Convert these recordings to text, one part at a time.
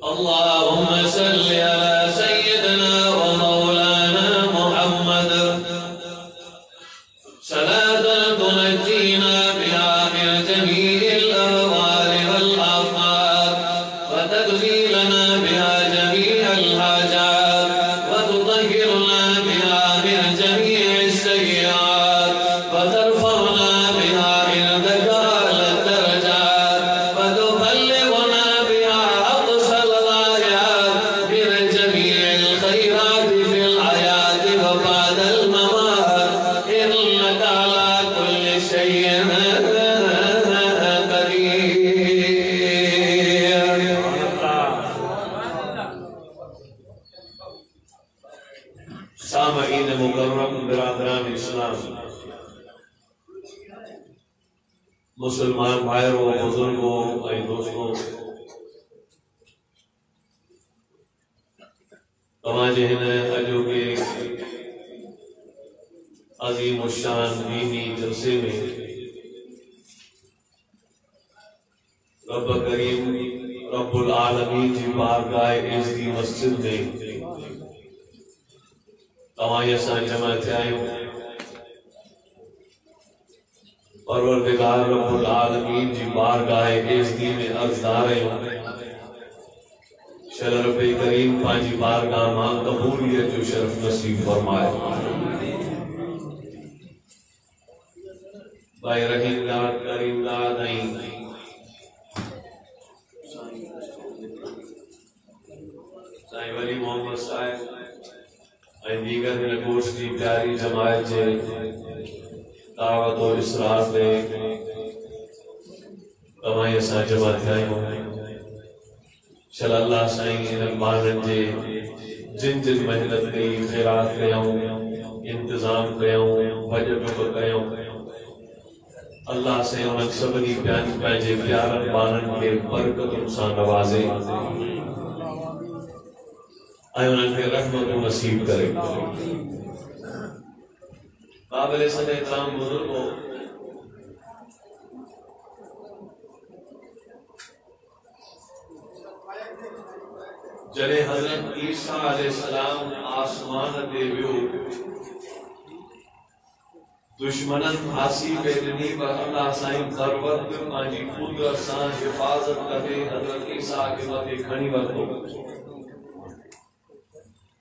اللهم صل على سيدنا ومولانا محمد صلاة تنجينا بها من جميع الأهوال والآفات وتقضي لنا بها جميع الحاجات وتطهرنا بها من جميع السيئات وترفعنا بها عندك أعلى الدرجات وتبلغنا بها أقصى الغايات من جميع الخيرات في الحياة وبعد الممات إنك على كل شيء سامعین مکرم برادران اسلام مسلمان بھائیوں بزرگوں اور دوستوں تماجے ہیں اجو کے عظیم الشان دینی جلسے میں رب کریم رب العالمین کی بارگاہ اس کی مسجد میں تمہیں سان جمع تھائیوں پروردگار رب العالمین کی بارگاہ اس کی میں عرض داریں شل رب کریم پانچی بارگاہ ماں قبولیت جو شرف نصیب فرمائے بھائی رحیم داد کریم داد آئیں سائیں ولی محمد صاحب دیگر نگوش کی پیاری جماعت جے دعوت و اسرار دے تمہیں ایسا جمع تھائیں شل اللہ سائیں نقبانن جے جن جن محنت کی خیرات کیاؤں انتظام کیاؤں بجٹ کو کیاؤں اللہ سے انہوں سبنی پیانجے پیارن بانن کے برکت انسان نوازے انہوں نے رحمت و نصیب کرے قابل صد احترام بزرگوں جلے حضرت عیسیٰ علیہ السلام آسمان دے ویو دشمنن پھانسی بیٹنی پر اللہ سائیں ضرورت پانچی قدرت سان حفاظت کرے حضرت عیسیٰ کے وقت کھنی وقت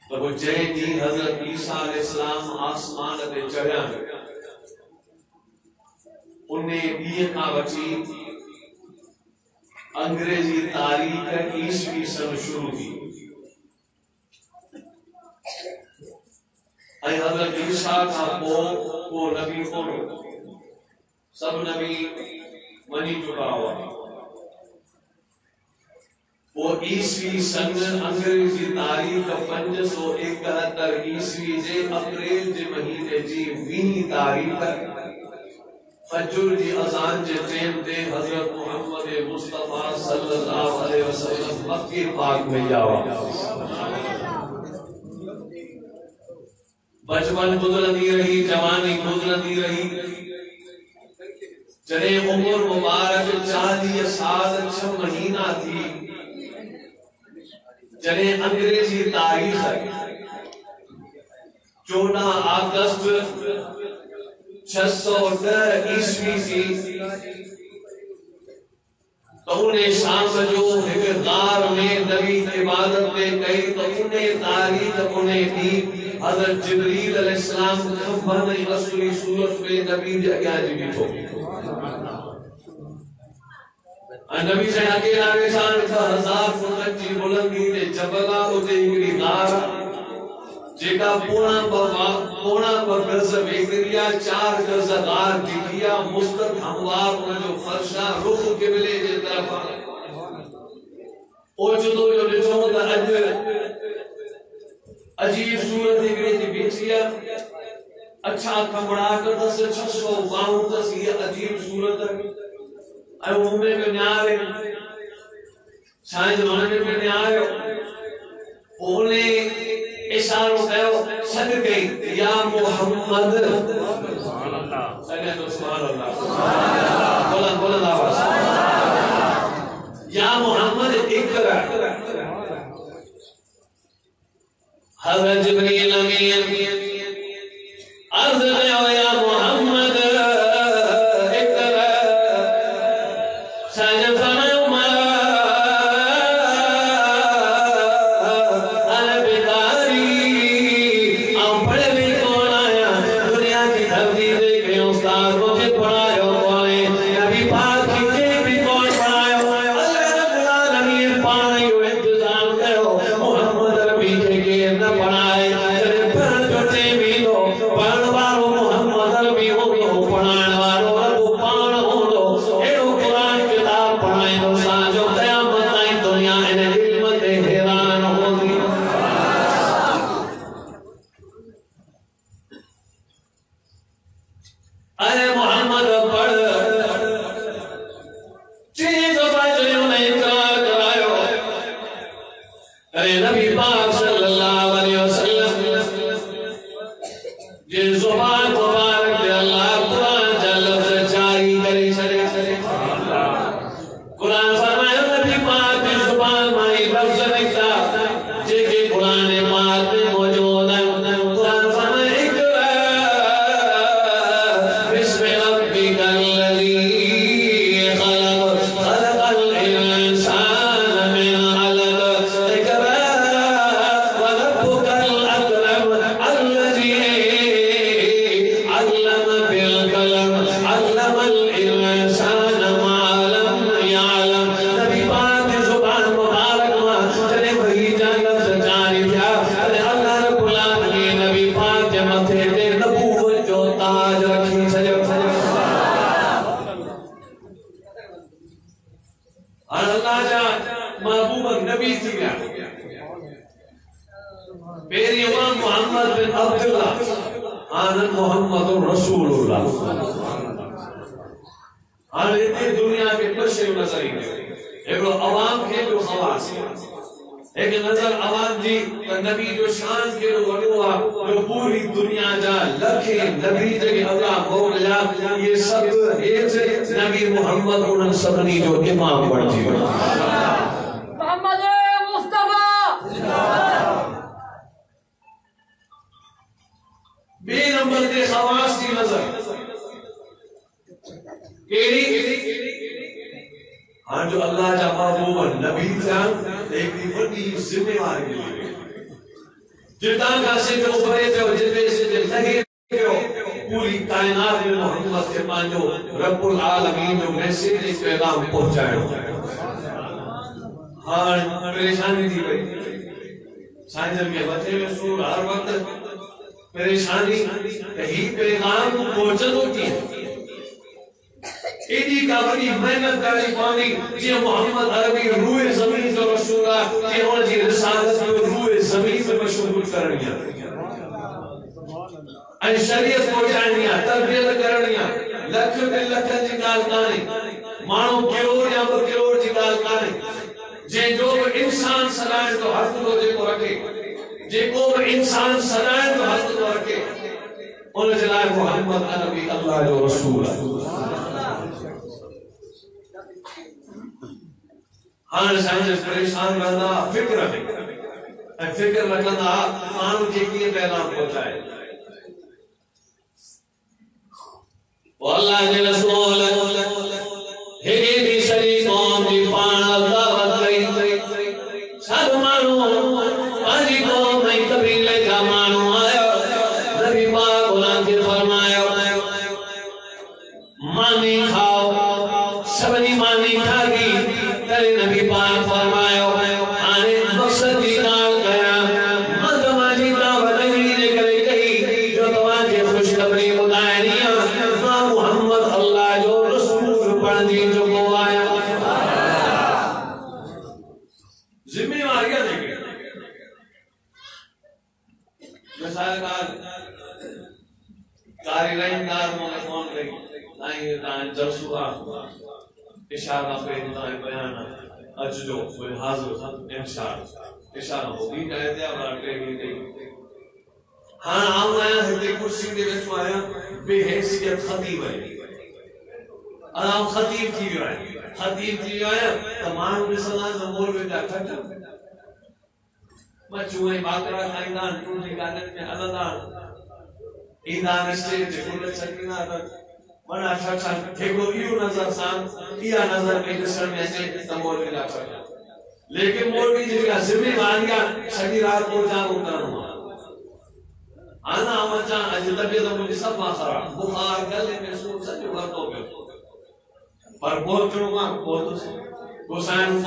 تو وہ جائیں دی حضرت عیسیٰ علیہ السلام آسمان دے چڑھا انہیں دین کا بچی انگریزی تاریخ عیسوی سن شروع کی اے حضرت عیسیٰ کا وہ نبی کون سب نبی منی چکا ہوا وہ عیسوی سن انگریزی تاریخ 571 عیسوی جے اپریل جے مہینے جی 20 تاریخ فجر جی اذان جے ٹیم دے حضرت محمد مصطفیٰ صلی اللہ علیہ وسلم مکی پاک میں جاوا بچپن گزرتی رہی جوانی گزرتی رہی جنہیں عمر مبارک 40 سال 6 مہینہ تھی جنہیں انگریزی تاریخ 14 اگست 610 عیسوی تھی تو انہیں شام جو ایک غار میں نبی عبادت میں گئی تو انہیں تاریخ انہیں دی حضرت جبریل علیہ السلام کھمبن رسولی صورت میں نبی جگہ جبی تو نبی سے اکیلا نشان تھا 1000 فٹ کی بلندی تے جبلا اتے ہکڑی غار جیکا پونا پر گز ویکریا 4 گز غار دکھیا مستد ہموار ان جو فرشا رخ قبلے جے طرف او جدو جو ڈٹھو تا عجیب صورت ہکڑی تھی بیٹھیا اچھا کمڑا کر 600 باؤں تس یہ عجیب صورت ہے اے اومے میں نیارے شاید زمانے میں نیارے انہیں اشاروں کہو سد گئی یا محمد سبحان اللہ سبحان اللہ بولن آواز یا محمد اقرا حضرت جبریل امین عرض کرو یا محمد اقرا سجن فرمایا انا بیکاری ہم پڑھے بھی کون آیا دنیا کی دھرتی دے کے استاد مجھے پڑھایا کون نبی پاک کی بھی کون پڑھایا اللہ رب العالمین پانی و انتظام کرو محمد ربی کے نہ پڑھائے پڑھ جو بھی دو پڑھ والو محمد ربی ہو تو پڑھائے والو رب پان ہو تو ایڈو قرآن کتاب پڑھائے تو سانجو قیامت آئی دنیا انہیں علم دے حیران ہوگی ارے محمد پڑھ چیز فاجریوں نے اقرار کرائیو ارے نبی پاک صلی اللہ علیہ وسلم جن زبان مبارک دے اللہ قرآن جا لفظ جاری کری سرے قرآن فرمائے نبی پاک کی زبان مائی لفظ نکتا جے کہ قرآن پاک میں موجود ہے قرآن فرمائے اقرا بسم ربک الذی خلق خلق الانسان من علق اقرا وربک الاکرم الذی علم بالقلم علم الانسان ما لم يعلم نبی پاک کی زبان مبارک میں جنہیں وہی جان لفظ جاری کیا اللہ رب العالمین نبی پاک کے متھے تے نبوت جو تاج رکھی سجو اور اللہ جا محبوب نبی تھی گیا میری امام محمد بن عبداللہ آنند محمد رسول اللہ آن اتنی دنیا کے کشے نظر ہی ایک عوام کے جو خواص ایک نظر عوام جی نبی جو شان کے جو ونوا جو پوری دنیا جا لکھے نبی جگہ اللہ مولا یہ سب ایک نبی محمد انہوں سبنی جو امام بڑھتی ہوئی محمد مصطفیٰ بے نمبر کے خواص کی نظر کیڑی ہاں جو اللہ جا محبوب نبی جان ایک دی بڑی ذمہ واری ملی جتنا کا سے جو بڑے جو جتنے سے لگے پوری کائنات میں محمد کے پانچو رب العالمین جو میسیج اس پیغام پہنچائے ہاں پریشانی دی گئی سائنجر کے بچے میں سور ہر وقت پریشانی کہیں پیغام پہنچن ہوتی ہے ایڈی کا بڑی محنت کاری پانی جی محمد عربی روح زمین کا رسولہ جی اور جی رسالت کو روح زمین میں مشغول کرنیا ان شریعت کو جانیا تربیت کرنیا لکھ دل لکھ جی گال کانی مانو کروڑ یا کروڑ جی گال کانی جے جو انسان سلائن تو حق کو جے کو رکھے جے کو انسان سلائن تو حق کو رکھے ان جلائے محمد عربی اللہ جو رسول ہے ہاں سائنس پریشان رہنا فکر میں فکر رکھنا مانو جے کیے پیغام پہنچائے واللہ جی رسول ہی بھی شریف قوم جی پان دعوت گئی سب مانو آجی قوم میں قبیلے کا مانو آیا نبی پاک قرآن کے فرمایا مانی کھاؤ سبنی مانی کھا گی تیرے نبی پاک فرمایا آنے مقصد کی نال گیا مدمانی دعوت نہیں لے کرے گئی جو تمہاں کے خوشخبری مدائنیاں ماں محمد اللہ جو رسول پڑھ دی جو کو آیا ذمہ واریاں دے گئے مثال کاری رہن دار مولا کون گئی آئیں دان جرسوہ اشارہ پہنتا ہے بیان اج جو کوئی حاضر تھا اشارہ ہوگی کہہ دیا اور آٹے گی گئی ہاں آؤں آیا ہے کہ کرسی دے بچو آیا بے حیثیت خطیب ہے آؤں خطیب کی جو ہے خطیب کی جو ہے تمام رسالہ زمور میں جا کھٹا مچوئیں باکرا خائندان ٹوٹی گاڑن میں علدان ایندان اسٹیج جکل چکینا تک بنا چھچا تھیکو ایو نظر سان کیا نظر میں جسر میں سے تمول ملا چھوڑا لیکن مولوی جی کا ذمہ واریا شدی رات کو جان اترنا آنا آمد جان اجل طبیعت مجھے سب خراب بخار گلے میں سور سچ بھرتوں پہ پر بہت چنوں گا بہت حسین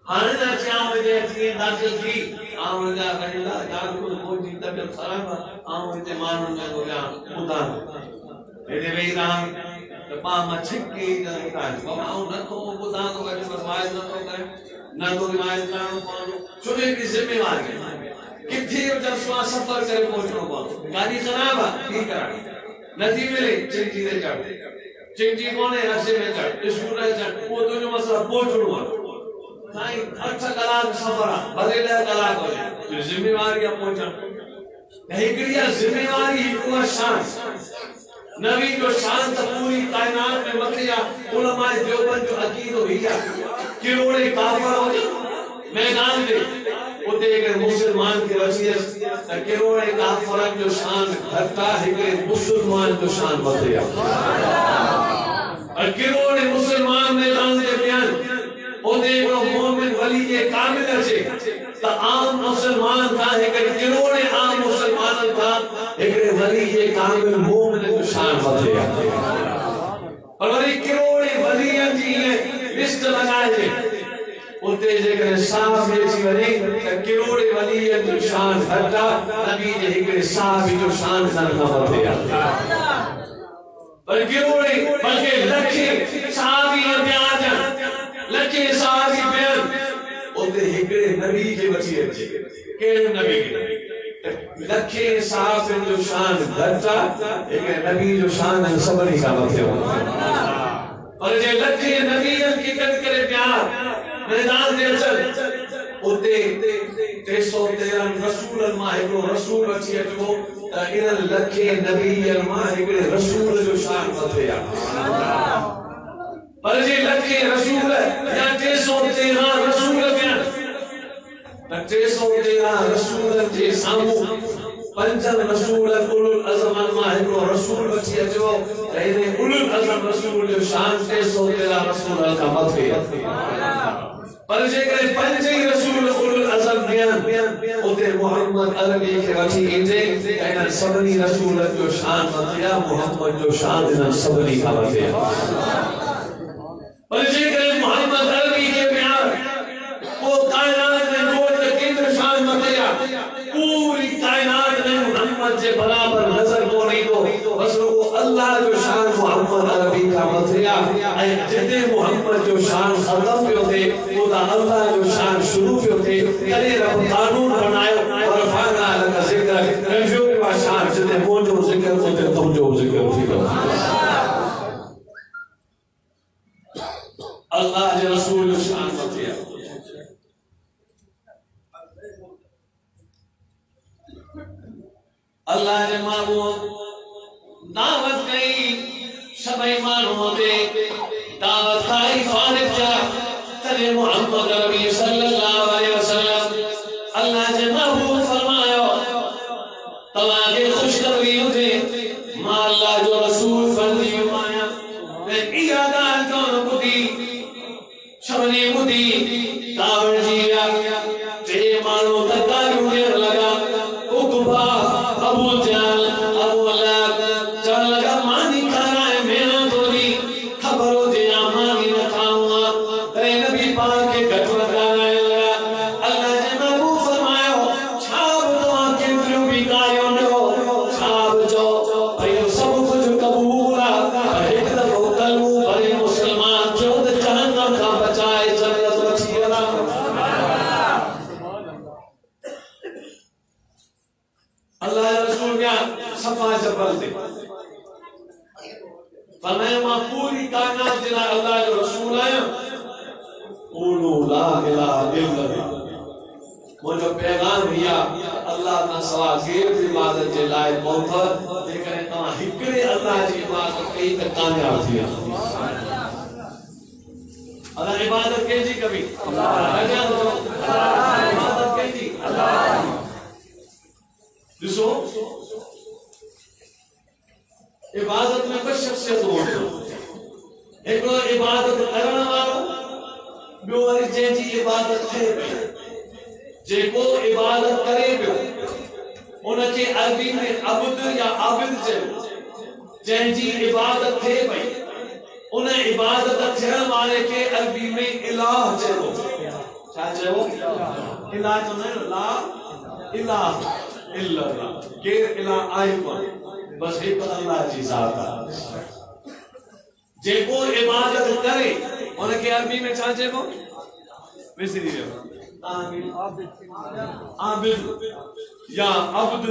آنے جا چاہاں مجھے اتنی داخل کی آمد جا کہنا یار کچھ موجی طبیعت خراب ہے آمد جا مانوں میں تو جان اتار میرے بیران پاما چھکی جاتا ہے بابا ہوں نہ تو بتا دو کہ فرمائش نہ تو کریں نہ تو روایت کرنا پاؤں چنے کی ذمہ واری کتھی جب سوا سفر کرے پہنچنا پاؤں گاڑی خراب ہے ٹھیک ہے ندی ملے چنچی دے چڑھ چنچی کون ہے رسے میں چڑھ اسکول ہے چڑھ وہ تو جو مسئلہ پہنچنا ہے اچھا کلاک سفر بھلے لے کلاک ہو جائے جو ذمہ واری پہنچا ایکڑیا ذمہ واری ہوا شان نبی جو شان تا پوری کائنات میں مکیا علماء دیوبند جو عقید ہو گیا کروڑے کافر ہو جائے میدان میں وہ دیکھیں مسلمان کے وسیعت کروڑے کافر جو شان گھٹا ہے کہ مسلمان جو شان مکیا اور کروڑے مسلمان میدان میں بیان وہ دیکھو مومن ولی کے کامل ہے تا عام مسلمان تھا ایک کروڑے عام مسلمان تھا ایک ولی کے کامل مومن کو شان بدلے اور ولی کروڑے ولیاں جی ہیں لسٹ لگائے تھے اتے جگہ صاحب یہ چی ولی کروڑے ولیاں جو شان گھٹا نبی جے ایک صاحب جو شان کرنا بدلے اور کروڑے بلکہ لکھے صحابیاں بیان جان لکھے صحابی بیان اتے ہکڑے نبی کے وسیعت تھے کیڑے نبی کے لکھے صاحب جو شان گھٹا ایک نبی جو شان صبری کا مطلب اور یہ لکھے نبی کی کرے پیار میدان دے چل اتے 313 رسول الماہ کو رسول وسیعت کو ان لکھے نبی الماہ ایک رسول جو شان مطلب پر جی لکھے رسول یا 313 رسول بیان 313 رسول جی سامو پنجن رسول اولو العظم الماہ کو رسول بچی جو کہنے اولو العظم رسول جو شان 313 رسول کا مطلب پر جی کہ پنجی رسول اولو العظم بیان اتے محمد عربی کے وچی انجے کہنا سبنی رسول جو شان مطلب محمد جو شان سبنی کا مطلب اور ذکر محمد عربی کے پیار وہ کائنات میں گوڑ کیندر شان مطلع پوری کائنات میں محمد سے برابر نظر کو نہیں دو بس وہ اللہ جو شان محمد عربی کا مطلع جتے محمد جو شان ختم پہ ہوتے وہ تا اللہ جو شان شروع پہ ہوتے کرے رب قانون بنائے ورفانا لکا ذکر رجوع کا شان جتے موجو ذکر ہوتے تم جو ذکر ہوتے اللہ کے رسول شان مطلع اللہ نے معبود دعوت کئی سب ایمانوں دے دعوت کھائی فارغ جا ترے محمد ربی صلی اللہ علیہ وسلم اللہ نے معبود فرمایا تواگے خوش کروی ہوتے ماں اللہ جو رسول فرمی مایا میں ایادان کون بدی شبنی بدی کاور جیرا تے مانو تکاریوں دیر لگا اکبا ابو جال ابو لاب چل لگا مانی کھارائے مینا تولی خبرو دیا مانی نکھاؤں ترے نبی پاک کے کٹور کھارائے لگا اللہ نے محبوب فرمایا چھاب تو آنکھیں کیوں بھی کاریوں نے ہو چھاب جو بھئیو سب کچھ قبولا ایک دفعہ کلموں بھئی مسلمان جو جہنم کا بچائے جنت بچی اللہ اللہ رسول کیا صفا جبل دے فرمایا ماں پوری کائنات جنا اللہ جو رسول آیا قولوا لا الہ الا اللہ مجھو پیغام ہیا اللہ کا سوا غیر عبادت کے لائے موتا لیکن تمہاں ہکڑے اللہ کی عبادت کئی تک کامیاب تھی اللہ عبادت کے جی کبھی عبادت کے جی ڈسو عبادت میں کوئی شخصیت ہو ایک عبادت کرنا والا بیو وری جی عبادت تھے جے کو عبادت کرے بیو ان کے عربی میں عبد یا عابد جن جی عبادت تھے بھئی ان عبادت تھیرن والے کے عربی میں الہ چلو کیا چلو الہ تو نہیں لا الہ الا اللہ غیر الہ آئے بس ایک اللہ جی ذات جے کو عبادت کرے ان کے عربی میں کیا چلو ویسے دیئے عابد یا عبد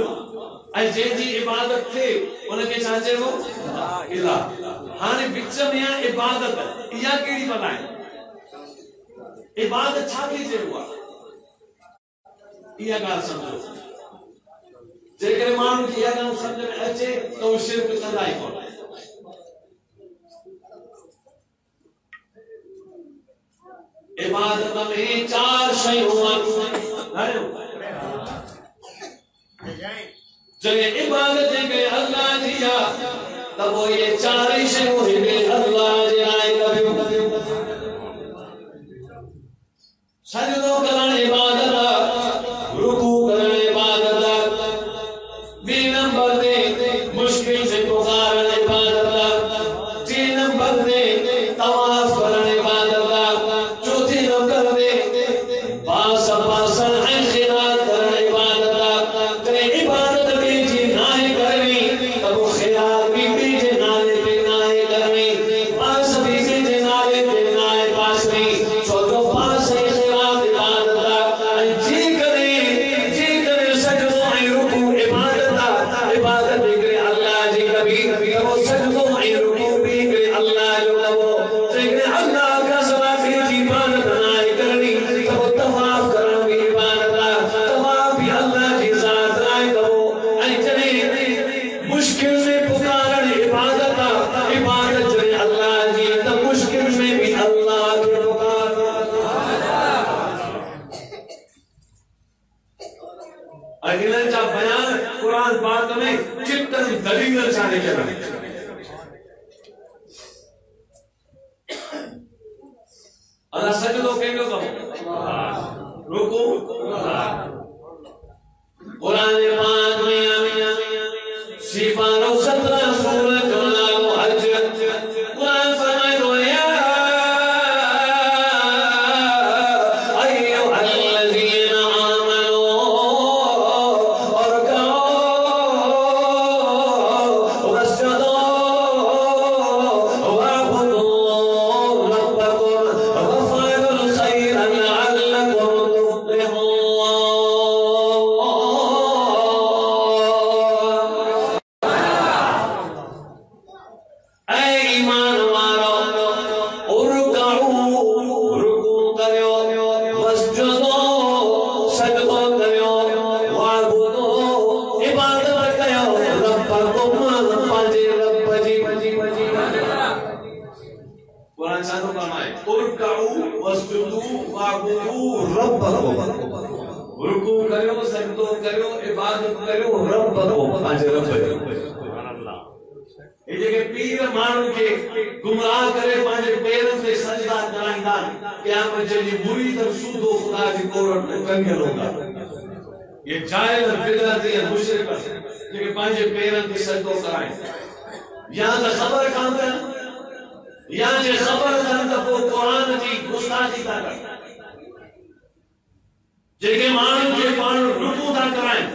جے جی عبادت تھے ان کے کیا چلو الہ ہانے بچہ میں عبادت یا کیڑی بنائیں عبادت چھا کیجئے ہوا یہ گال سمجھو جے کرے مانو کہ یہ گال سمجھ میں اچھے تو شرک کندائی کون عبادت میں چار شئی ہوا جگہ عبادت جگہ اللہ دیا تب وہ یہ چار شئی ہوئے اللہ جائے کبھی سجدوں کرن عبادت رکوع کرن عبادت بی نمبر دے مشکل سے پکارن عبادت تین نمبر دے طواف کرن عبادت چوتھی نمبر دے پاس پاسن خیرات کرن عبادت کرے عبادت بھی جی نائے کرنی تب خیرات بھی جی نالے پہ نائے کرنی پاس بھی جی نالے پہ نائے پاسنی چوتھو پاس اللہ سجدوں کے لوگ رکو قرآن پاک میں سپارہ 17 سورۃ الحج قرآن فرمائے تو یا ایھا الذین آمنوا ارکعوا واسجدوا واعبدوا ربکم وافعلوا الخیر لعلکم رکوع کرو سجدو کرو عبادت کرو رب کو پانچ رب یہ جگہ پیر مانو کے گمراہ کرے پانچ پیروں سے سجدہ کرائندہ قیامت جلی مرید سود و خدا کی قرآن کو کنگل ہوگا یہ جائل بدعت ہے مشرک جگہ پانچ پیروں سے سجدو کرائیں یہاں سے خبر کام کریں یہاں سے خبر کریں تو قرآن کی گستاخی کا کریں جگہ مانو کے پانو رکوع دا کرائیں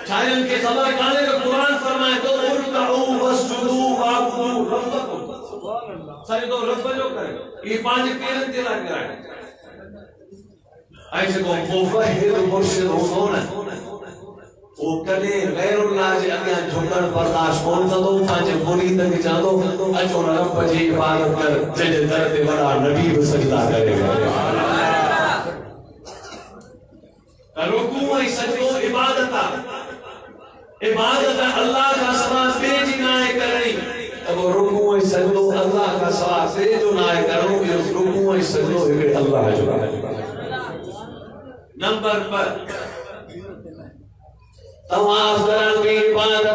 چاہے ان کے خبر کانے کا قرآن فرمائے تو ارکعوا واسجدوا واعبدوا ربکم سجدو رب جو کرے یہ پانچ پیرن تیرا کرائیں ایسے کو موحد مرشد ہونا وہ کلے غیر اللہ جے اگیاں جھکڑ برداشت کون کدو پانچ مرید کے چاندو اچھو رب جی عبادت کر جے درد بڑا نبی سجدہ کرے گا رکوع ای سجدو عبادت اللہ کا سوا بے جنائے کرنی اب رکوع سجدو اللہ کا سوا سے جو نائے کروں کہ اس رکوع سجدو ہے اللہ جو نمبر پر طواف کرن کی عبادت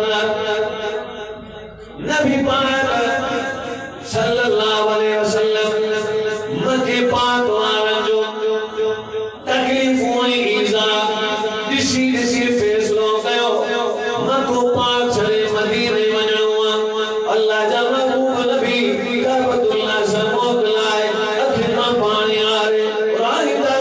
نبی پاک صلی اللہ علیہ وسلم مکہ پاک والا جو تکلیف ہوئی ایزا دسی فیصلوں گئے مکہ پاک چلے مدینے منعوا اللہ جا محبوب نبی کعبۃ اللہ سے موکلائے اکھنا پانی آرے اور آئندہ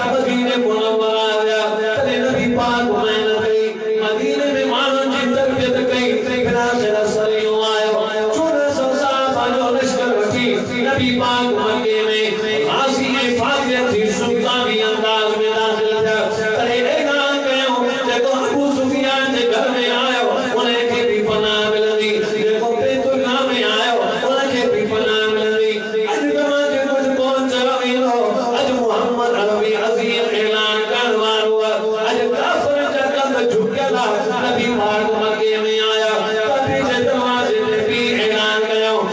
مدینے منورہ آ گیا تلے نبی پاک محنت گئی مدینے میں مانن جی تربیت گئی پھر آخر سلیوں آئے چونہ سب صاحب آجو لشکر وٹی نبی پاک مکے میں غازی فاتح تھی سلطانی انداز میں داخل تھا تلے اعلان کہوں دیکھو ابو سفیان کے گھر میں آئے انہیں کے بھی پناہ ملنی دیکھو بیت اللہ میں آئے انہیں کے بھی پناہ ملنی اج کما کے کچھ کون چلاوی لو اج محمد عربی عظیم اعلان کروار ہوا اج کافر جگہ جھکیا لا نبی پاک مکے میں آیا کبھی سے دروازے میں بھی اعلان کہوں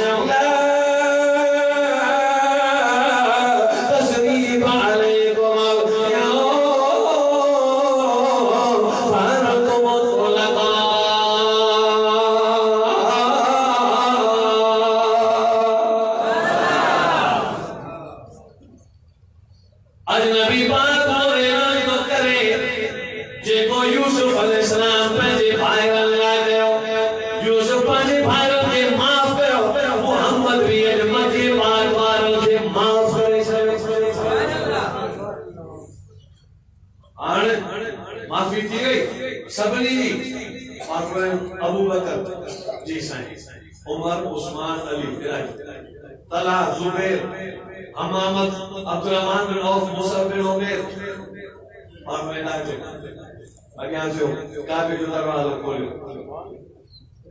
تسریب علیکم یا فارکم مطلقا اجنبی پاک اور اعلان تو کرے جے کو یوسف علیہ السلام پہنچے بھائی اللہ گئے یوسف پہنچے بھائی کے معاف کرو محمد بھی اجمت کے بار بار کے معاف کرے آنے معافی کی گئی سبنی جی معاف کریں ابو بکر جی سائیں عمر عثمان علی طلحہ زبیر امامت عبدالرحمن بن عوف مصعب بن عمیر اور میں اگیاں سے کعبے جو دروازہ کھولو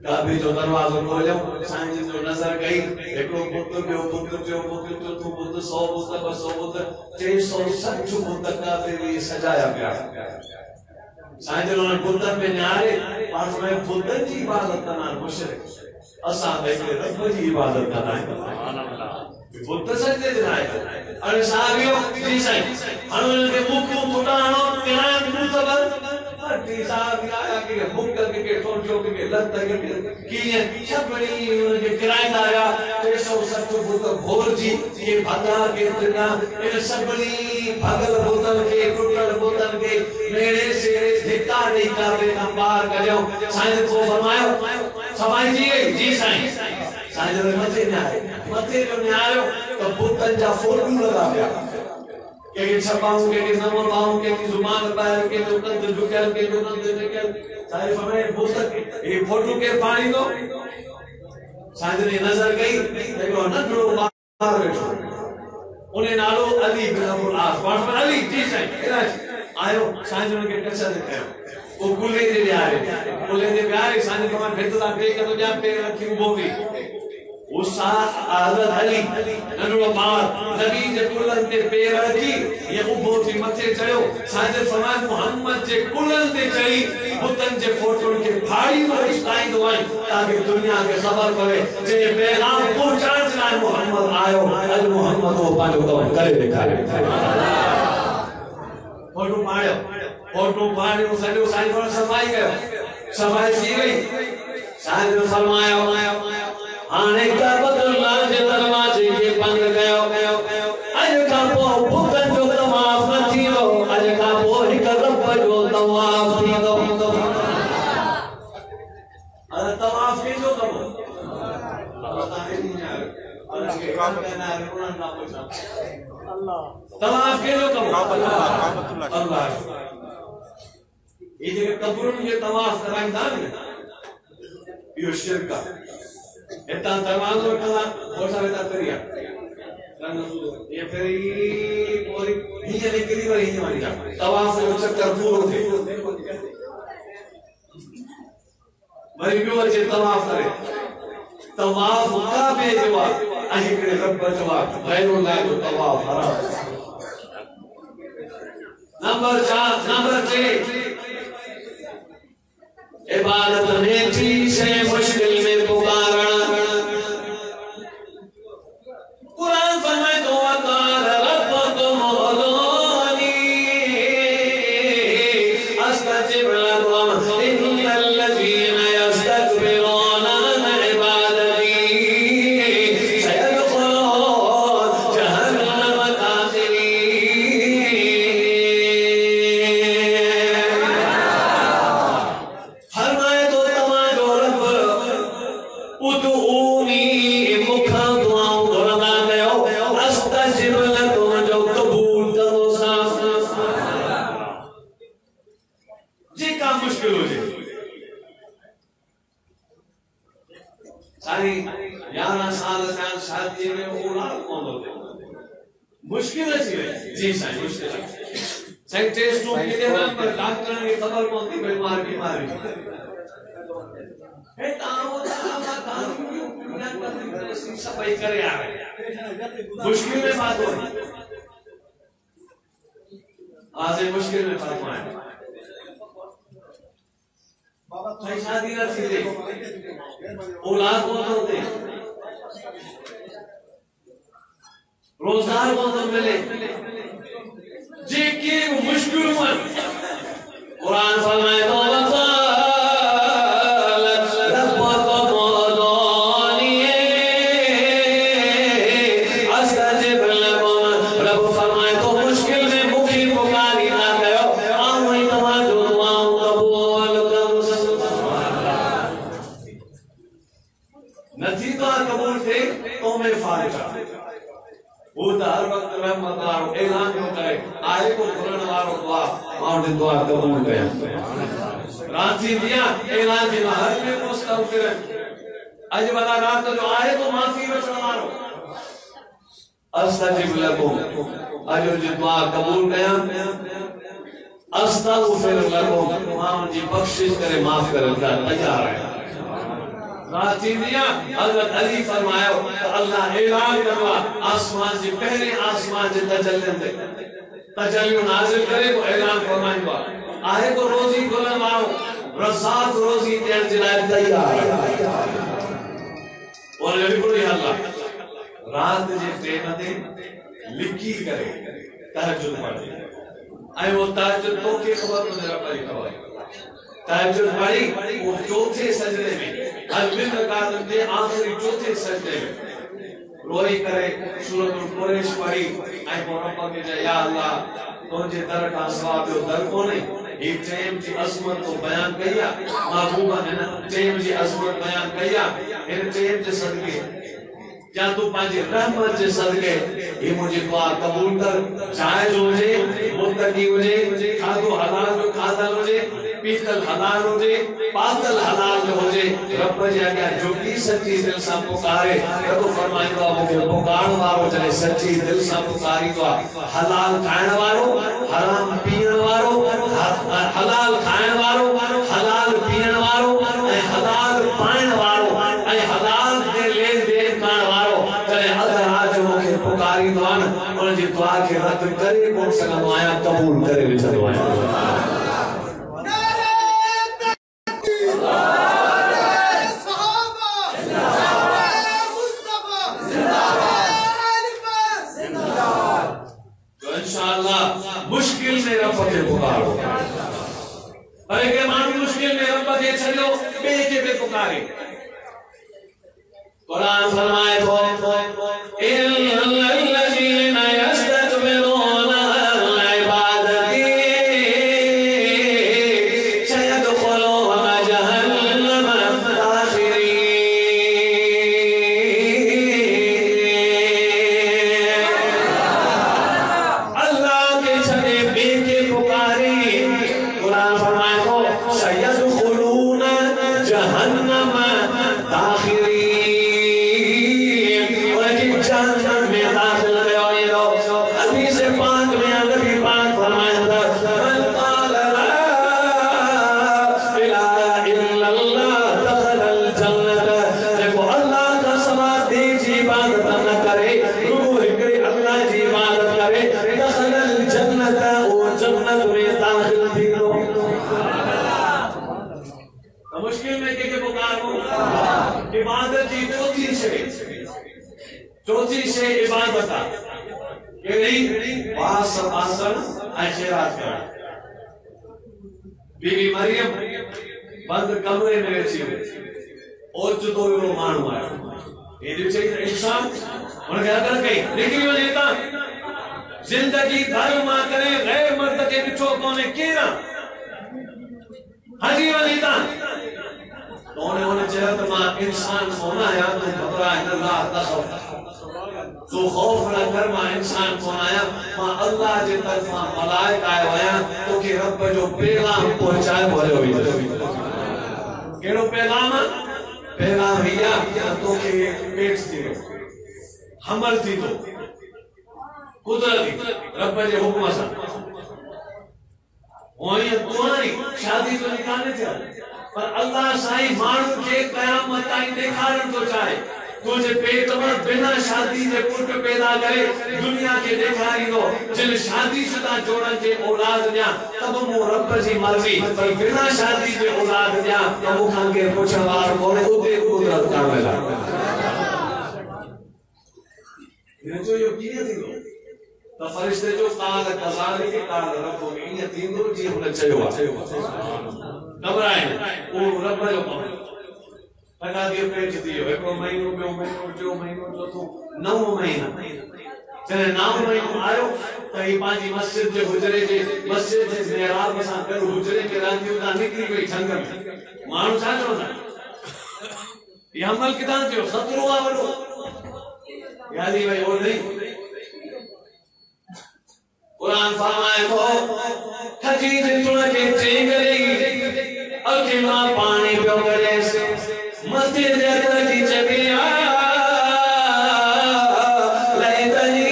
کعبے جو دروازہ کھولو سائیں جو نظر گئی ایکڑو پتر جو تو بت 100 بت 200 بت 660 بت کعبے لیے سجایا گیا سائیں جو نے بتن میں نیارے اور میں بتن کی عبادت کرنا مشرک اساں دیکھے رب کی عبادت کرنا ہے سبحان اللہ بت سجدے دنائے اور صحابیوں جی سائیں انہوں نے مکو پھٹانو تیران موتبر ہٹی صحابی آیا کہ مکر کے ٹھوٹیوں کے لگتا ہے کہ چھپڑی انہوں نے کرائیں داریا 360 بت بھور جی یہ بھگا کے دنیا ان سبلی بھگل بوتل کے ٹوٹل بوتل کے میرے سے دھکا نہیں کر دے نمبار کرو سائیں کو فرمایا سمائیں جی سائیں سائیں جو متے نہ آئے متے جو نہ آئے تو بوتل جا فوٹو لگا دیا کہ چھپاؤں کے نمبر پاؤں کے زبان پائر کے جو کند جھکل کے جو کند جھکل سائیں فرمائے بوتل یہ فوٹو کے پانی دو سائیں نے نظر گئی دیکھو نٹڑو باہر بیٹھو انہیں نالو علی بن ابو العاص واسطہ علی جی سائیں آئو سائیں نے کچھ دکھایا وہ گلے دے گلے دے پیارے سائیں فرمائے بہتلا پہ کہ تو جا پہ رکھی وہ بھی اس حضرت علی ننو بار نبی جے کلن تے پیر رکھی یہ ابو تھی متھے چڑھو سائیں فرمائے محمد جے کلن تے چڑھی بتن جے فوٹو کے بھائی میں اسٹائیں دوائیں تاکہ دنیا کے خبر پڑے جے پیغام پہنچان چلائے محمد آئو ال محمد وہ پانچو دوائیں کرے دکھائے فوٹو پاڑے سجو سائیں فرمائے صفائی گئے صفائی کی گئی سائیں فرمایا آنے کعبۃ اللہ کے دروازے کے بند گئے اج کا پو بتن جو طواف نہ تھیو اج کا پو ہک رب جو طواف تھیو طواف کے جو کرو طواف کے جو کرو اللہ یہ جو قبرن کے طواف کرائیں دان یہ شرک اتنا دروازوں کلا اور سب اتنا کریا یہ پھر پوری یہ نکلی وہی نہیں مانی جا طواف سے چکر پورو تھے وہی بیو جے طواف کرے طواف کعبے جواب اہکڑے رب جواب غیر اللہ جو طواف حرام نمبر 6 عبادت میں تھی سے مشکل میں پکارنا مشکل ہو جائے ساری 11 سال سے شادی میں اولاد کون ہوتے مشکل ہے جی سائیں مشکل ہے سائیں ٹیسٹ ٹیوب کے لیے پر ڈاکٹر نے خبر کون تھی بیماری ہے تاو صفائی کرے آ رہے مشکل میں بات ہو رہی آج مشکل میں فرمائے بھائی شادی نہ تھی دے اولاد کون ہوتے روزگار کون ملے جی کی مشکل من قرآن فرمائے تو دعا قبول کریں راتھی دیا اعلان دیا ہر میں مستغفر اج بتا رات جو آئے تو معافی رسول مارو استجب لکم اجر جی دعا قبول کریں استغفر لکم وہاں جی بخشش کرے معاف کرے تیار ہے راتھی دیا حضرت علی فرمایا اللہ اعلان کروا آسمان جی پہلے آسمان جی تجلن دے تجلی نازل کرے کو اعلان فرمائیں گا آئے کو روزی گلن مارو رزاق روزی دین جلائے تیار اور یہ بڑی اللہ رات جے ٹیم دے لکھی کرے تہجد پڑھے آئے وہ تہجد تو کی خبر مجھے رب علی خبر تہجد پڑھی وہ چوتھے سجدے میں البن رکعت دے آخری چوتھے سجدے میں روئی کرے سورۃ القریش پڑھی اے کو رب کے جا یا اللہ تجھے در کا سوا جو در کو نہیں ایک ٹیم کی عظمت کو بیان کیا محبوبہ نے ٹیم کی عظمت بیان کیا ان ٹیم کے صدقے یا تو پانچ رحمت کے صدقے یہ مجھے دعا قبول کر جائز ہو جائے متقی ہو جائے کھادو حلال جو کھادا ہو جائے پیتل حلال ہو جائے پاتل حلال ہو جائے رب جا گیا جو کی سچی دل سے پکارے تو فرمائے گا مجھے پکار وارو چلے سچی دل سے پکاری تو حلال کھائن وارو حرام پین وارو حلال کھائن وارو حلال پین وارو حلال پائن وارو حلال دے لین دین کھائن وارو چلے اگر آج مجھے پکاری دوان اور جی دعا کے رد کرے کون سا نمایا قبول کرے بھی چلوائے مشکل میں رب کے پکارو ارے کہ مانو مشکل میں رب کے چلو بے کے بے پکارے قرآن فرمائے تو الذین یستکبرون عن عبادتی سیدخلون جہنم داخرین چوتھی سے عبادت کہ نہیں باس آسن خیرات کرنا بی بی مریم بند کمرے میں رچی اور جو رو مانو آیا یہ جو چاہیے انسان انہوں نے اگر کہیں لیکن وہ لیتا زندگی دھر ماں کرے غیر مرد کے بچوں کونے کینا حجی وہ لیتا انہوں نے چاہتا ماں انسان ہونا ہے تو خبرہ ہے اللہ تخف تو خوف نہ کر ماں انسان کو آیا ماں اللہ جے طرفاں ملائک آئے ہویا تو کہ رب جو پیغام پہنچائے بولے ہوئی کیڑو پیغام ہیا تو کہ پیٹ تھی حمل تھی تو قدرتی رب جے حکم سا وہی تمہاری شادی تو نکالنے تھے پر اللہ سائیں مانو کے قیامت تائیں دیکھارن تو چاہے تجھے پیٹ میں بنا شادی کے پٹ پیدا کرے دنیا کے دیکھاری دو جن شادی شدہ جوڑن کے اولاد دیا تب مو رب جی مرضی پر بنا شادی کے اولاد دیا تب مو کھان کے پوچھوار بولے ادھے قدرت کا ملا یہ جو یہ کیے تھی تو فرشتے جو قال قضالی کے قال رب میں یہ تین دو جی ہم نے چاہیے گھبرائیں وہ رب جو لگا دیا پیٹ دیو ایک مہینوں میں جو مہینوں جو تو 9 مہینہ چلے 9 مہینوں آئو کہیں پانچی مسجد جو حجرے کے مسجد جس محراب مسان کر حجرے کے راندیوں کا نکلی کوئی جنگل مانو چاہ جو تھا یہ عمل کتان تھے 17 آورو یادی بھائی اور نہیں قرآن فرمائے تو حجید چڑھ کے چینگلے الکیمہ پانی پہ اگرے سے مسجد اکبر کی جگہ لیتنی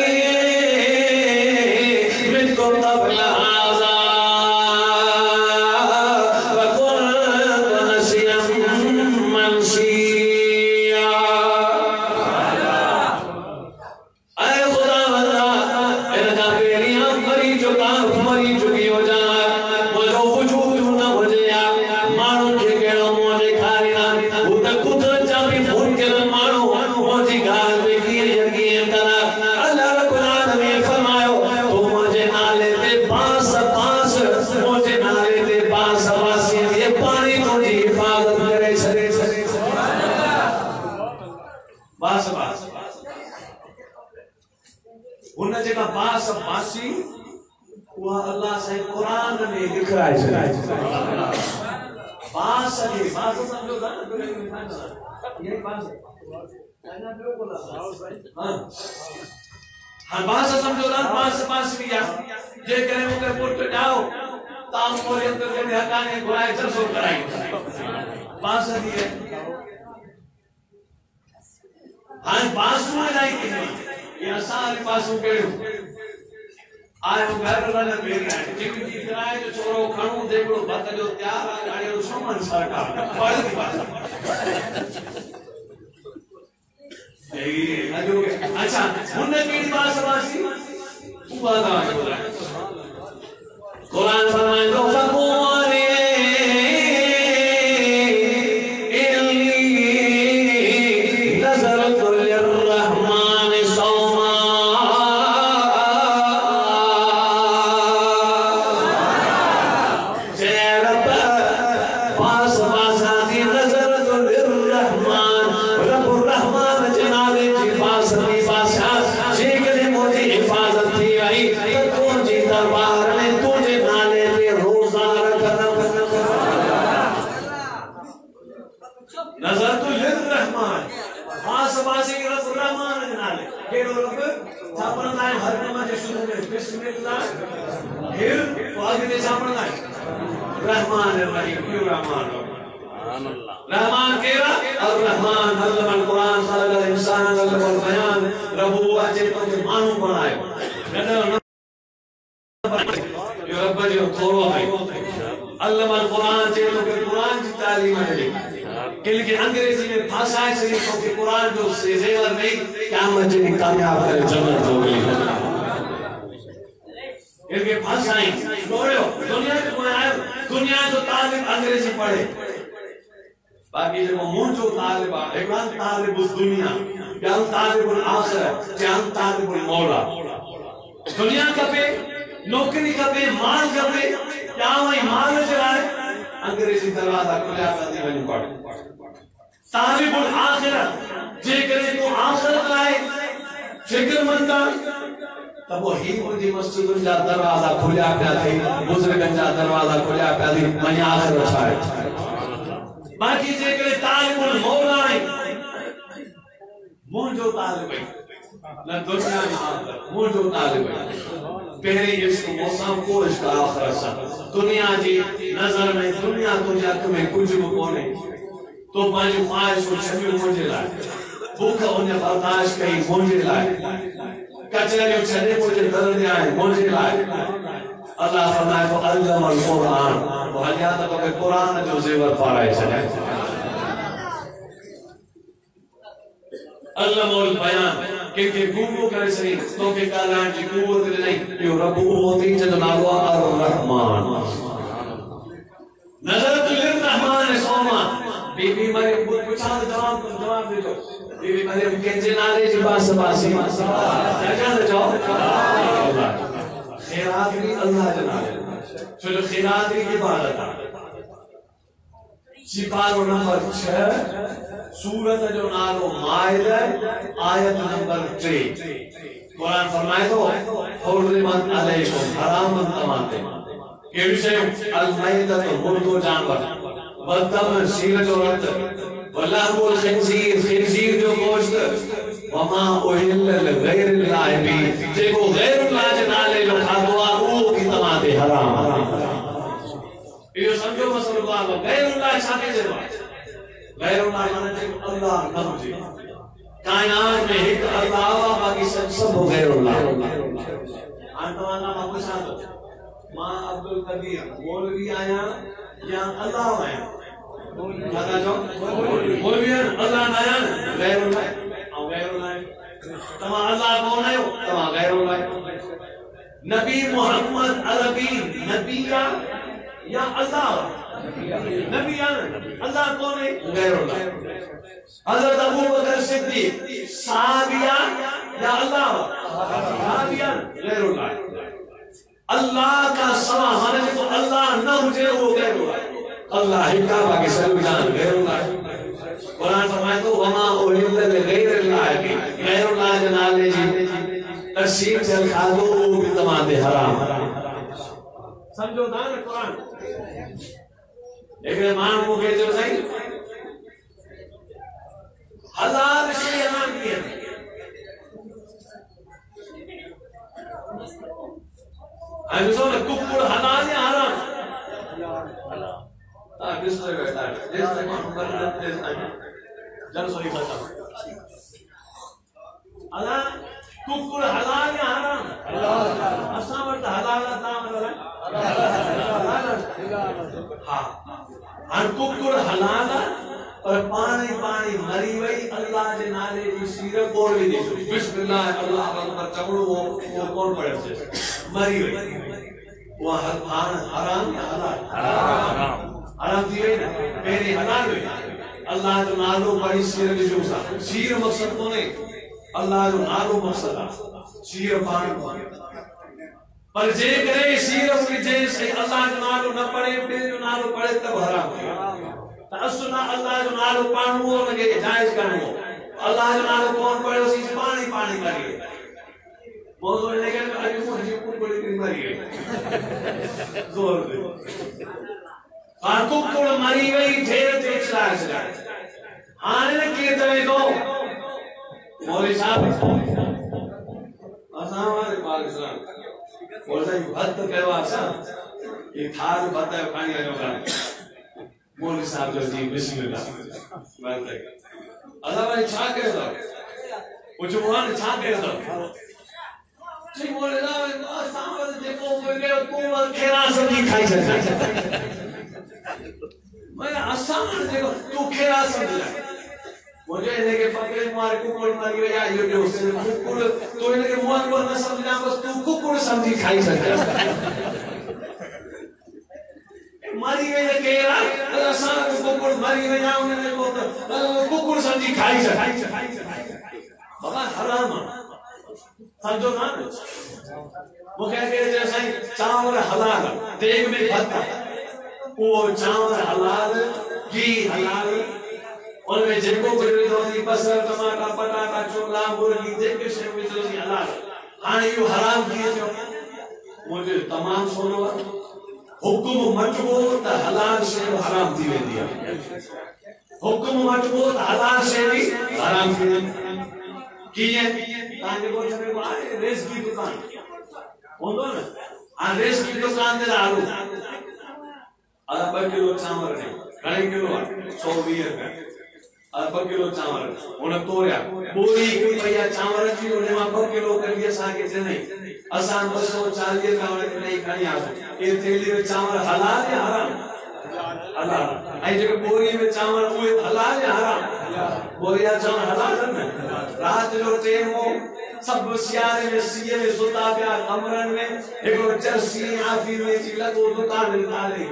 مت کو قبل هذا وكنت نسيا منسيا اے خدا بندہ ان کا پیریاں مری چکی ہو جائے مجھو وجود نہ ہو جائے مانو کے گیڑوں مجھے کھاری قدرت جابی بھول کے مانو مجھے گھال میں کیے یقین کرا اللہ رب العالمین فرمائے تو مجھے نالے دے پاس مجھے نالے دے پاس یہ پانی تجھے حفاظت کرے سرے باس انہیں جگہ باسی وہ اللہ سے قرآن میں لکھ رہا ہے باس سمجھو تھا یہ باس ہاں باس سمجھو تھا باس بھی جے کریں وہ کہ پوٹ جاؤ تام مولی اندر کے حقانے گھرائے چرسو کرائیں باس بھی ہے ہاں باس میں جائیں کہ نہیں یہ سارے باسوں کے آئے وہ گھر رہنے میری آئے جن کی کرائے جو چھوڑو کھڑوں دیکھو بات جو تیار آئے گاڑی وہ سومن سرکار پڑھ دی بات اچھا انہیں کی بات سباسی وہ بات آئے بولا قرآن فرمائے تو فقوانی رحمان الرحیم کیوں رحمان کیرا الرحمن علم القرآن خلق الانسان علم البیان ربو اچھے تو کہ مانو بنائے یہ رب جو تھوڑو ہے علم القرآن چاہے تو کہ قرآن کی تعلیم ہے کہ انگریزی میں بھاشائے سے تو کہ قرآن جو زیور نہیں قیامت جنہیں کامیاب کرے جنت ہو گئی ان کے بھاشائیں دنیا کے کوئی آئے دنیا جو طالب انگریزی پڑھے باقی جو مون جو طالب ہے ایکان طالب اس دنیا جان طالب الآخرت جان طالب المولا دنیا کپے نوکری کپے مال کپے کیا وہی مال جلائے انگریزی دروازہ کھلیا کرتی بنی پڑھ طالب الآخرت جے کرے تو آخرت لائے فکر مندہ تب وہ ہی مجھے مسجد جا دروازہ کھلیا پیا تھی بزرگن جا دروازہ کھلیا پیا تھی منی آخر اچھائے باقی جے کرے طالب المولا ہے مون جو طالب ہے نہ دنیا میں آخرت موجو طالب پہلے عشق موسم کو عشق آخرت سا دنیا جی نظر میں دنیا تو جا تمہیں کچھ بھی کونے تو پانچ خواہش کو چھوڑ مجھے لائے بھوکا انہیں برداشت کہیں مجھے لائے کچرے چھڑے مجھے درد آئے مجھے لائے اللہ فرمائے تو علم القرآن وہ حجیات تو کہ قرآن جو زیور پارائے چھڑے علم البیان کہ گوگو کرے سنی تو کہ کالان جی قوت نہیں یہ رب ہوتی جد نالوا الرحمن نظرت للرحمن سوما بی بی مریم پوچھا جواب دے دو بی بی مریم کنجے نالے جی باس باسی جانا جاؤ خیرات بھی اللہ جنالے چلو خیرات بھی عبادت سپارو نمبر 6 سورت جو نالو مائدہ آیت نمبر 3 قرآن فرمائے تو حرمت علیکم حرام تماتے یہ شے المیتۃ مردو جانور والدم سیرت و رد ولحم الخنزیر خنزیر جو گوشت وما اہل لغیر اللہ بھی جیکو غیر اللہ جنالے جو کھاتوا وہ کی تماتے حرام یہ سمجھو مسئلہ اللہ غیر اللہ چھاکے جنوہ غیر اللہ مانتے اللہ نہ مجھے کائنات میں ایک اللہ باقی سب غیر اللہ آنتوانا مقصہ دو ماں عبدالقدیر مولوی آیا یا اللہ آیا بتا جو مولوی اللہ آیا غیر اللہ غیر اللہ تمہاں اللہ کون ہے تمہاں غیر اللہ نبی محمد عربی نبی یا اللہ نبی اللہ کون ہے غیر اللہ حضرت ابو بکر صدیق صحابیہ یا اللہ صحابیہ غیر اللہ اللہ کا سوا مانے تو اللہ نہ مجھے وہ غیر اللہ اللہ ہی کعبہ کے سلو جان غیر اللہ قرآن فرمائے تو وما اہل لغیر اللہ کی غیر اللہ جنالے جی تقسیم سے الخادو وہ بھی تماتے حرام سمجھو دانا قرآن لیکن مان کو کہتے ہو صحیح حلال شیء حرام کیا ہم سو نے کپڑ حلال یا حرام کس طرح بیٹھا ہے جس طرح مان کرتے ہیں جن سوئی بتا اللہ کپڑ حلال یا حرام اساں ورتا حلال تھا ہاں ہر ککڑ حلال پر پانی پانی مری وئی اللہ جے نالے جی سیر کون بھی دیکھو بسم اللہ اللہ اکبر چمڑو وہ کون پڑھے سے مری وئی وہ حرام یا حلال حرام دی وئی نا پہلی حلال ہوئی اللہ جو نالو پڑھی سیر کی جو سیر مقصد کونے اللہ جو نالو مقصد سیر پانی پر جے کرے سیرت کی جے سے اللہ جو نالو نہ پڑھے پھر جو نالو پڑھے تب حرام ہے تأسنا اللہ جو نالو پڑھنو ہو لگے جائز کرنو اللہ جو نالو کون پڑھے اسی سے پانی پانی کریے موضوع لے گئے کہ آجو مجھے کون پڑھے کری مری گئے زور دے خانکو کڑ مری گئی دھیر دیر چلائے چلائے آنے نے کیے توے دو مولی صاحب اسلام علیکم پاکستان بولتا ہے بھت کہوا سا یہ تھار بھت ہے پانی آجو گا مولوی صاحب جو جی بسم اللہ بات ہے اللہ بھائی چھا کہہ دا کچھ موہاں چھا کہہ دا چی مولوی صاحب اسلام علیکم دیکھو مولوی کو کھیرا سبزی کھائی سکتا میں اسلام علیکم دیکھو تو کھیرا سبزی لائے مجھے انہیں کے فقرے مارے ککڑ ماری گئے یا یہ جو سے ککڑ تو انہیں کے موہاں کو نہ سمجھنا بس تو ککڑ سمجھی کھائی سکتا ماری گئے کہہ رہا ہے اسلام کو ککڑ ماری گئے یا انہیں کو ککڑ سمجھی کھائی سکتا بابا حرام سمجھو نا وہ کہتے ہیں جیسا ہی چاول حلال دیکھ میں بھتا وہ چاول حلال گھی حلال ان میں جن کو کوئی دوسری بسر ٹماٹر پٹاٹا چولا مرغی دیکھ کے شے میں چلو حلال ہاں یہ حرام کیے جو مجھے تمام سنو حکم مجبور تا حلال شے حرام تھی ویندی ہے حکم مجبور حلال شے بھی حرام تھی کیے تاکہ وہ چلے آئے ریس کی دکان ہوندو نا آن ریس کی دکان دے لارو ادھا 2 کلو چاور نے گھنے کلو 120 روپے ادھا 2 کلو چاور انہیں توڑیا بوری کی پیا چاور جی انہیں ماں 2 کلو کر لیا ساکے سے نہیں اسان 240 چاور نہیں کھانی آسو یہ تھیلی میں چاور حلال یا حرام حلال آئی جگہ بوری میں چاور ہوئے حلال یا حرام بوری یا چاور حلال ہے رات جو ٹیم ہو سب سیارے میں سیے میں ستا پیا کمرن میں ایک چرسی آفی میں چی لگو دکان ملتا لے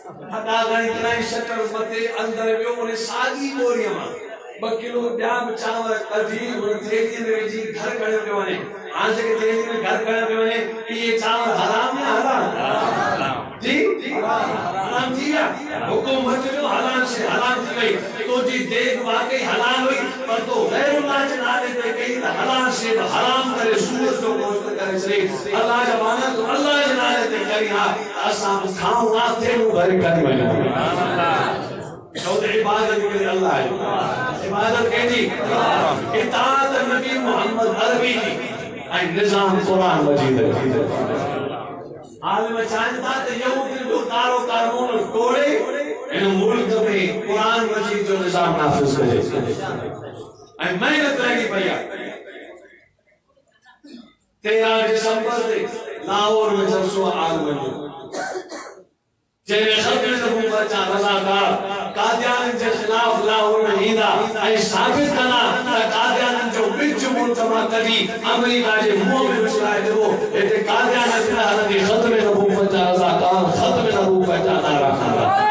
ہٹا گھنی کنائی شکر متے اندر بھی انہیں سادی بوری ہمارا 2 کلو بیاب چاور کدھی انہیں تھیلی میں جی گھر کھڑے پہ ونے آنچے کے تھیلی میں گھر کھڑے پہ ونے کہ یہ چاور حرام یا حرام جی حرام دیا حکومت جو حلال سے حلال دی گئی تو جی دیکھ واقعی حلال ہوئی پر تو غیر اللہ جنالے دے گئی حلال سے حرام کرے سورت کو گوشت کرے سلی اللہ جبانا تو اللہ جنالے دے کری ہاں اسام کھاؤں آتے ہوں گھر کری بنا شود عبادت کے لئے اللہ ہے عبادت کہنی اطاعت نبی محمد عربی کی این نظام قرآن مجید ہے عالم چاہتا ہے یہود جو کارو قانون توڑے ان ملک میں قرآن مجید جو نظام نافذ کرے این محنت رہی پیا 13 دسمبر دے لاہور میں جلسو عالم جو جنہیں ختم نبوت چاہ رضاکار قادیان کے خلاف لاہور میں ہیدا اے ثابت کنا قادیان جو بچ منتما کری امریکہ جے منہ میں بچلائے دے وہ ایتے قادیان کے حضرت ختم نبوت چاہ رضاکار ختم نبوت چاہ نارا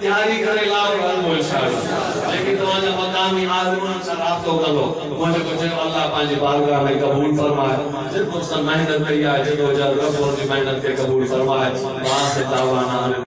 تیاری کرے لاؤ رہا انشاءاللہ لیکن تمہارا مقامی آدمان سے رابطوں کر لو مجھے کچھ اللہ پانچ بارگاہ میں قبول فرمائے جن کو محنت کری آئے جن کو جل رب اور محنت کے قبول فرمائے وہاں سے دعوانا